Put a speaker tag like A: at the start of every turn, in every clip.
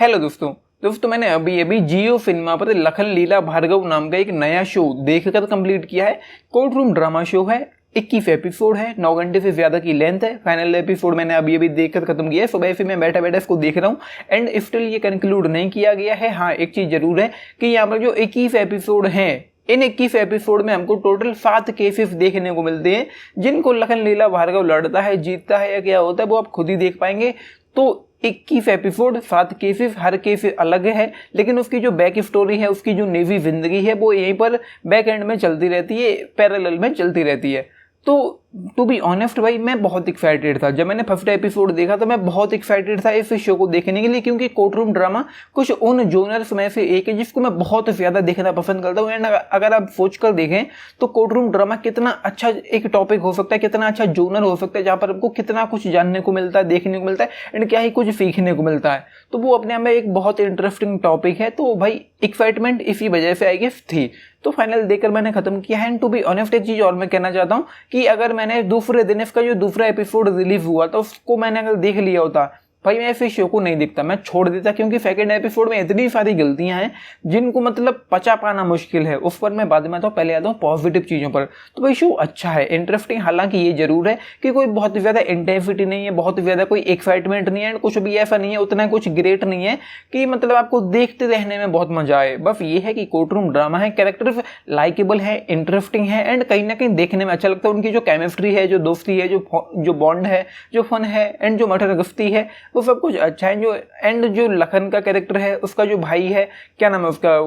A: Hello दोस्तों मैंने अभी अभी जियो सिनेमा पर लखन लीला भार्गव नाम का एक नया शो देखकर कंप्लीट किया है। कोर्ट रूम ड्रामा शो है, 21 एपिसोड है, 9 घंटे से ज्यादा की लेंथ है। फाइनल एपिसोड मैंने अभी अभी देखकर खत्म किया है। सुबह से मैं बैठा बैठा इसको देख रहा हूँ एंड स्टिल ये कंक्लूड नहीं किया गया है। हाँ, एक चीज जरूर है कि यहाँ पर जो 21 एपिसोड हैं, इन 21 एपिसोड में हमको टोटल 7 केसेस देखने को मिलते हैं, जिनको लखन लीला भार्गव लड़ता है, जीतता है या क्या होता है वो आप खुद ही देख पाएंगे। तो 21 एपिसोड, 7 केसेस, हर केस अलग है, लेकिन उसकी जो बैक स्टोरी है, उसकी जो निजी जिंदगी है, वो यहीं पर बैक एंड में चलती रहती है, पैरेलल में चलती रहती है। तो टू बी ऑनेस्ट भाई, मैं बहुत एक्साइटेड था जब मैंने फर्स्ट एपिसोड देखा। तो मैं बहुत एक्साइटेड था इस शो को देखने के लिए, क्योंकि कोर्ट रूम ड्रामा कुछ उन जोनर्स में से एक है जिसको मैं बहुत ज़्यादा देखना पसंद करता हूँ। एंड अगर आप सोच कर देखें तो कोर्ट रूम ड्रामा कितना अच्छा एक टॉपिक हो सकता है, कितना अच्छा जोनर हो सकता है, जहाँ पर आपको कितना कुछ जानने को मिलता है, देखने को मिलता है एंड क्या ही कुछ सीखने को मिलता है। तो वो अपने आप में एक बहुत इंटरेस्टिंग टॉपिक है। तो भाई एक्साइटमेंट इसी वजह से आई गेस थी। तो फाइनल देखकर मैंने खत्म किया है। एंड टू बी ऑनेस्ट एक चीज और मैं कहना चाहता हूँ कि अगर मैंने दूसरे दिन इसका जो दूसरा एपिसोड रिलीज हुआ तो उसको मैंने अगर देख लिया होता, भाई मैं ऐसे शो को नहीं देखता, मैं छोड़ देता, क्योंकि सेकंड एपिसोड में इतनी सारी गलतियां हैं जिनको मतलब पचा पाना मुश्किल है। उस पर मैं बाद में आता हूँ, पहले आता हूँ पॉजिटिव चीज़ों पर। तो भाई शो अच्छा है, इंटरेस्टिंग, हालांकि ये जरूर है कि कोई बहुत ज़्यादा इंटेंसिटी नहीं है, बहुत ज़्यादा कोई एक्साइटमेंट नहीं है, कुछ भी ऐसा नहीं है, उतना कुछ ग्रेट नहीं है कि मतलब आपको देखते रहने में बहुत मजा आए। बस ये है कि कोर्ट रूम ड्रामा है, कैरेक्टर्स लाइकेबल है, इंटरेस्टिंग है एंड कहीं ना कहीं देखने में अच्छा लगता है। उनकी जो केमिस्ट्री है, जो दोस्ती है, जो बॉन्ड है, जो फन है एंड जो मटर गफ्ती है, वो सब कुछ अच्छा है। जो एंड जो लखन का कैरेक्टर है, उसका जो भाई है, क्या नाम है उसका,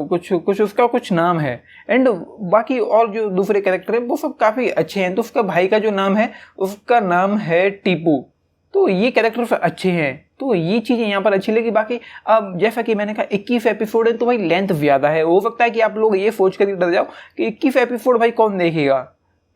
A: उसका कुछ नाम है, एंड बाकी और जो दूसरे कैरेक्टर है वो सब काफी अच्छे हैं। तो उसका भाई का जो नाम है, उसका नाम है टीपू। तो ये कैरेक्टर अच्छे हैं, तो ये चीजें यहाँ पर अच्छी लगी। बाकी अब जैसा कि मैंने कहा 21 एपिसोड है, तो भाई लेंथ ज्यादा है। हो सकता है कि आप लोग ये सोच कर डर जाओ कि 21 एपिसोड भाई कौन देखेगा,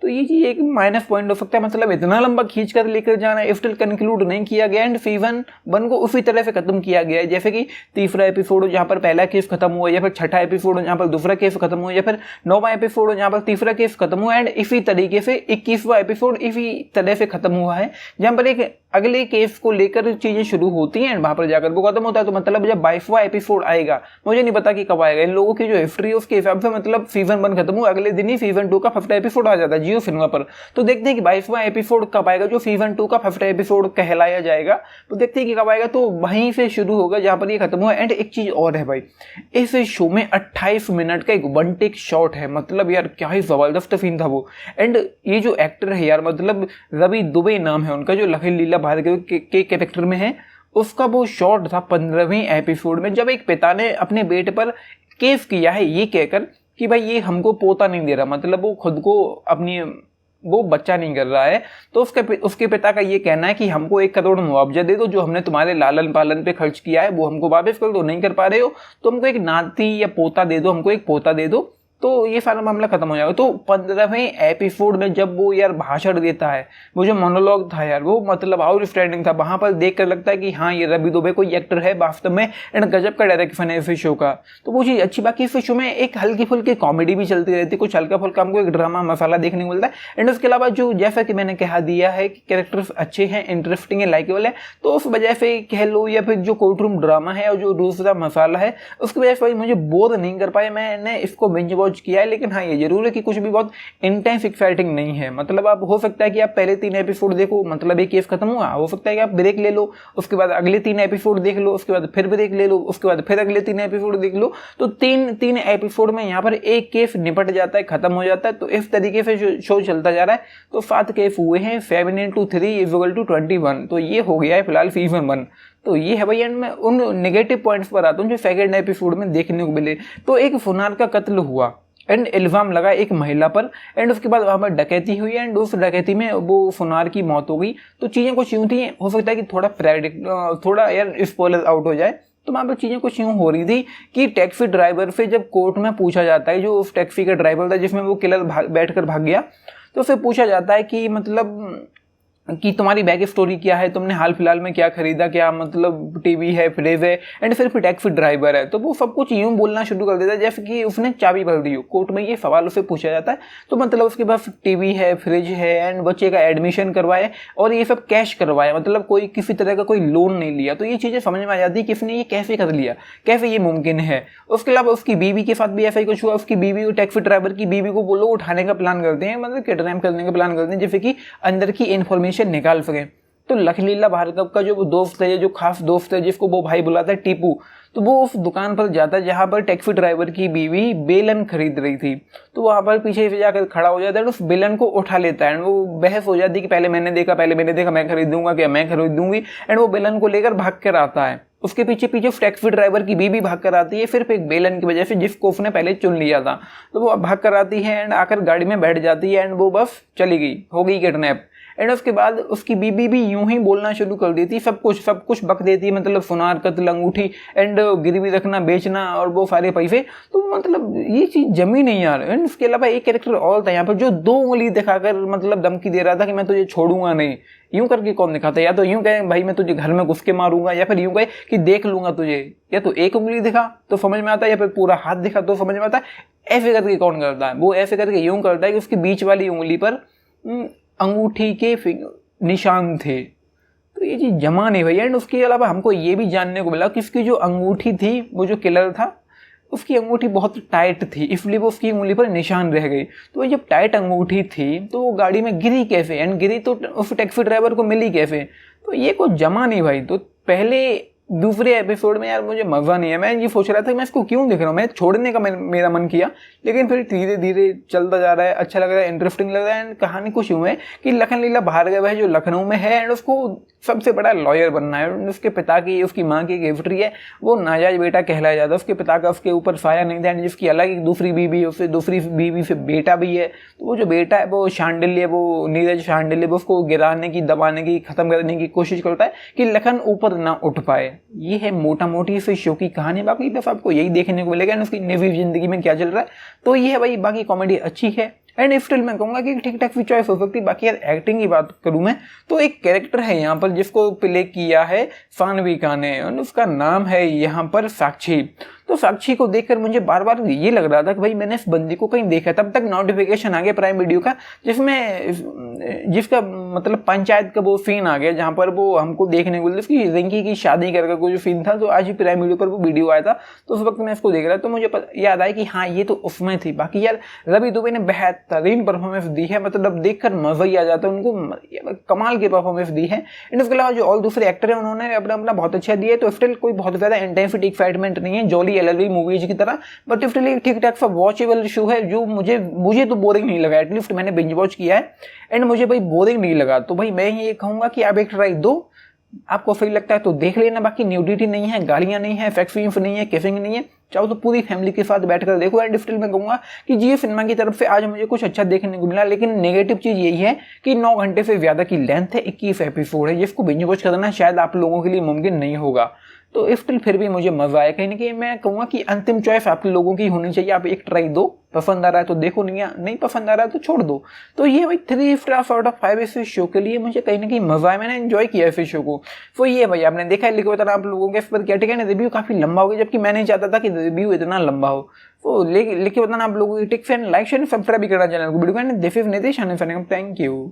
A: तो ये चीज एक माइनस पॉइंट हो सकता है। मतलब इतना लंबा खींच कर लेकर जाना, स्टिल कंक्लूड नहीं किया गया एंड सीजन 1 को उसी तरह से खत्म किया गया है। जैसे कि तीसरा एपिसोड हो जहाँ पर पहला केस खत्म हुआ, या फिर छठा एपिसोड हो जहाँ पर दूसरा केस खत्म हुआ, या फिर 9वां एपिसोड हो जहाँ पर तीसरा केस खत्म हुआ एंड इसी तरीके से 21वां एपिसोड इसी तरह से खत्म हुआ है, जहाँ पर एक अगले केस को लेकर चीजें शुरू होती हैं एंड वहां पर जाकर वो खत्म होता है। तो मतलब जब 22वां एपिसोड आएगा, मुझे नहीं पता कि कब आएगा। इन लोगों की जो हिस्ट्री है उसके हिसाब से मतलब सीजन 1 खत्म हुआ, अगले दिन ही सीजन 2 का फर्स्ट एपिसोड आ जाता है जियो सिनेमा पर। तो देखते हैं कि 22वां एपिसोड कब आएगा, जो सीजन 2 का फर्स्ट एपिसोड कहलाया जाएगा। तो देखते हैं कि कब आएगा। तो वहीं से शुरू होगा जहां पर ये खत्म हुआ। एंड एक चीज और है भाई, इस शो में 28 मिनट का एक वन टेक शॉट है। मतलब यार क्या ही जबरदस्त सीन था वो। एंड ये जो एक्टर है यार, मतलब रवि दुबे नाम है उनका, जो लखन लीला भार्गव के कैरेक्टर में है, उसका वो शॉट था 15वें एपिसोड में, जब एक पिता ने अपने बेटे पर केस किया है ये कहकर कि भाई ये हमको पोता नहीं दे रहा, मतलब वो खुद को अपनी वो बच्चा नहीं कर रहा है। तो उसके पिता का ये कहना है कि हमको 1 करोड़ मुआवजा दे दो, जो हमने तुम्हारे लालन पालन पे खर्च किया है वो हमको वापस कर दो, नहीं कर पा रहे हो तो हमको एक नाती या पोता दे दो, हमको एक पोता दे दो। तो ये सारा मामला खत्म हो जाएगा। तो 15वें एपिसोड में जब वो यार भाषण देता है, वो जो मोनोलॉग था यार, वो मतलब आउटस्टैंडिंग था। वहां पर देख कर लगता है कि हाँ ये रवि दुबे कोई एक्टर है वास्तव में एंड गजब का डायरेक्शन है इस शो का। तो वो चीज अच्छी। बाकी इस शो में एक हल्की फुल्की कॉमेडी भी चलती रहती है, कुछ हल्का फुल्का हमको एक ड्रामा मसाला देखने को मिलता है। एंड उसके अलावा जो जैसा कि मैंने कहा दिया है कि कैरेक्टर्स अच्छे हैं, इंटरेस्टिंग है, लाइकेबल है, तो उस वजह से कह लो, या फिर जो कोर्ट रूम ड्रामा है और जो दूसरा मसाला है उसकी वजह से मुझे बोर नहीं कर पाया। मैंने इसको बिंज वॉच किया है, लेकिन हाँ ये जरूर है कि कुछ भी बहुत इंटेंस एक्साइटिंग नहीं है। मतलब आप हो सकता है कि आप पहले 3 एपिसोड देखो, मतलब एक केस खत्म हुआ, हो सकता है कि आप ब्रेक ले लो, उसके बाद अगले 3 एपिसोड देख लो, उसके बाद फिर ब्रेक ले लो, उसके बाद फिर अगले 3 एपिसोड देख लो। तो तीन एपिसोड में यहाँ पर एक केस निपट जाता है, खत्म हो जाता है। तो इस तरीके से शो चलता जा रहा है। तो 7 केस हुए हैं, 7 × 3 = 21। तो ये हो गया है फिलहाल सीजन 1। तो ये है भाई। एंड मैं उन नेगेटिव पॉइंट्स पर आता हूँ जो सेकंड एपिसोड में देखने को मिले। तो एक फुनार का कत्ल हुआ एंड इल्जाम लगा एक महिला पर, एंड उसके बाद वहां पर डकैती हुई एंड उस डकैती में वो फुनार की मौत हो गई। तो चीजें कुछ यूं थी, हो सकता है कि थोड़ा यार स्पॉइलर आउट हो जाए। तो वहां पर चीजें कुछ यूं हो रही थी कि टैक्सी ड्राइवर से जब कोर्ट में पूछा जाता है, जो उस टैक्सी का ड्राइवर था जिसमें वो किलर बैठ कर भाग गया, तो उससे पूछा जाता है कि मतलब कि तुम्हारी बैक स्टोरी क्या है, तुमने हाल फिलहाल में क्या खरीदा, क्या मतलब टीवी है, फ्रिज है, एंड सिर्फ टैक्सी ड्राइवर है। तो वो सब कुछ यूं बोलना शुरू कर देता है जैसे कि उसने चाबी भर दी हो। कोर्ट में ये सवाल उसे पूछा जाता है, तो मतलब उसके पास टीवी है, फ्रिज है, एंड बच्चे का एडमिशन करवाए और ये सब कैश करवाया, मतलब कोई किसी तरह का कोई लोन नहीं लिया। तो ये चीज़ें समझ में आ जाती है कि इसने ये कैसे कर लिया, कैसे ये मुमकिन है। उसके अलावा उसकी बीवी के साथ भी ऐसा ही कुछ हुआ। उसकी बीवी, टैक्सी ड्राइवर की बीवी को वो लोग उठाने का प्लान करते हैं, मतलब किडनैप करने का प्लान करते हैं, जैसे कि अंदर की इन्फॉर्मेशन निकाल सके। तो लखलीला भार्गव का जो दोस्त है, जो खास दोस्त है, जिसको वो भाई बुलाता है टीपू, तो वो उस दुकान पर जाता है जहाँ पर टैक्सी ड्राइवर की बीवी बेलन खरीद रही थी। तो वहाँ पर पीछे से जाकर खड़ा हो जाता है और उस बेलन को उठा लेता है। एंड वो बहस हो जाती है कि पहले मैंने देखा, मैं खरीदूंगा क्या, मैं खरीद दूंगी। एंड वो बेलन को लेकर भाग कर आता है। उसके पीछे पीछे टैक्सी ड्राइवर की बीवी भाग कर आती है, सिर्फ एक बेलन की वजह से जिसको उसने पहले चुन लिया था। तो वो भाग कर आती है एंड आकर गाड़ी में बैठ जाती है एंड वो बस चली गई, हो गई किडनैप। एंड उसके बाद उसकी बीबी भी यूं ही बोलना शुरू कर देती, सब कुछ बक देती, मतलब सुनार, कत्ल, अंगूठी एंड गिरवी रखना, बेचना और वो सारे पैसे। तो मतलब ये चीज़ जमी नहीं यार। एंड उसके अलावा एक कैरेक्टर और था यहाँ पर जो 2 उंगली दिखाकर मतलब धमकी दे रहा था कि मैं तुझे छोड़ूंगा नहीं। यूं करके कौन दिखाता है? या तो यूं कहे भाई मैं तुझे घर में घुस के मारूंगा, या फिर यूं कहे कि देख लूंगा तुझे। या तो एक उंगली दिखा तो समझ में आता है, या फिर पूरा हाथ दिखा तो समझ में आता है। ऐसे करके कौन करता है? वो ऐसे करके यूं करता है कि उसकी बीच वाली उंगली पर अंगूठी के निशान थे। तो ये चीज़ जमा नहीं भैया। एंड उसके अलावा हमको ये भी जानने को मिला कि उसकी जो अंगूठी थी, वो जो किलर था, उसकी अंगूठी बहुत टाइट थी, इसलिए वो उसकी उंगली पर निशान रह गई। तो जब टाइट अंगूठी थी तो वो गाड़ी में गिरी कैसे, एंड गिरी तो उस टैक्सी ड्राइवर को मिली कैसे? तो ये कुछ जमा नहीं भाई। तो पहले दूसरे एपिसोड में यार मुझे मज़ा नहीं है। मैं ये सोच रहा था कि मैं इसको क्यों देख रहा हूँ, मैं छोड़ने का मेरा मन किया, लेकिन फिर धीरे धीरे चलता जा रहा है, अच्छा लग रहा है, इंटरेस्टिंग लग रहा है। एंड कहानी कुछ यूँ है कि लखनलीला भार्गव है जो लखनऊ में है एंड उसको सबसे बड़ा लॉयर बनना है। उसके पिता की, उसकी माँ की गिफ्ट्री है, वो नाजायज बेटा कहलाया जाता है। उसके पिता का उसके ऊपर साया नहीं था, जिसकी अलग एक दूसरी बीवी है, उससे दूसरी बीवी से बेटा भी है। तो वो जो बेटा है वो शांडिल्य, वो नीरज शांडिल्य, वो उसको गिराने की, दबाने की, खत्म करने की कोशिश करता है कि लखन ऊपर ना उठ पाए। ये है मोटा मोटी इस शो की कहानी। बाकी बस आपको यही देखने को मिलेगा उसकी निजी जिंदगी में क्या चल रहा है। तो ये है भाई, बाकी कॉमेडी अच्छी है एंड स्टिल मैं कहूँगा कि ठीक ठाक भी चॉइस हो सकती है। बाकी यार एक्टिंग की बात करूँ मैं तो एक कैरेक्टर है यहाँ पर जिसको प्ले किया है सानवी खान ने, उसका नाम है यहाँ पर साक्षी। तो साक्षी को देखकर मुझे बार बार ये लग रहा था कि भाई मैंने इस बंदी को कहीं देखा। तब तक नोटिफिकेशन आ गया प्राइम वीडियो का जिसका मतलब पंचायत का वो सीन आ गया जहाँ पर वो हमको देखने को उसकी रिंकी की शादी करके कोई जो सीन था। तो आज ही प्राइम वीडियो पर वो वीडियो आया था, तो उस वक्त मैं इसको देख रहा था तो मुझे याद आया कि हाँ ये तो उसमें थी। बाकी यार रवि दुबे ने बेहतरीन परफॉर्मेंस दी है, मतलब देखकर मजा ही आ जाता है। उनको कमाल की परफॉर्मेंस दी है। एंड उसके अलावा जो और दूसरे एक्टर हैं उन्होंने अपना बहुत अच्छा दिया है। तो स्टिल कोई बहुत ज़्यादा इंटेंसिटी एक्साइटमेंट नहीं है जॉली एलएलबी मूवीज की तरह, बट स्टिल ठीक ठाक सा वॉचेबल शो है जो मुझे तो बोरिंग नहीं लगा। एटलीस्ट मैंने बिंज वॉच किया है एंड मुझे भाई बोरिंग नहीं लगा। तो भाई मैं ये कहूँगा कि आप एक ट्राई दो, आपको सही लगता है तो देख लेना। बाकी न्यूडिटी नहीं है, गालियाँ नहीं है, सेक्स सीन्स नहीं है, किसिंग नहीं है, चाहो तो पूरी फैमिली के साथ बैठकर देखो। एंड स्टिल मैं कहूँगा कि जियो सिनेमा की तरफ से आज मुझे कुछ अच्छा देखने को मिला, लेकिन नेगेटिव चीज़ यही है कि 9 घंटे से ज़्यादा की लेंथ है, 21 एपिसोड है, जिसको बिंज वॉच करना शायद आप लोगों के लिए मुमकिन नहीं होगा। तो स्टिल फिर भी मुझे मजा आया। कहीं ना कहीं मैं कहूँगा कि अंतिम चॉइस आप लोगों की होनी चाहिए। आप एक ट्राई दो, पसंद आ रहा है तो देखो, नहीं पसंद आ रहा है तो छोड़ दो। तो ये भाई 3 स्टार आउट ऑफ 5 इस शो के लिए मुझे कहीं ना कहीं मजा आया, मैंने एंजॉय किया इस शो को। तो ये भाई आपने देखा है, लिख के बताना आप लोगों के इस पर क्या टिक है। रिव्यू काफी लंबा हो गया, जबकि मैं नहीं चाहता था कि रिव्यू इतना लंबा हो। तो लिख के बताना आप लोगों की टिक फैन, लाइक शेयर सब्सक्राइब भी करना चैनल को। वीडियो को this is Nitish, thank you.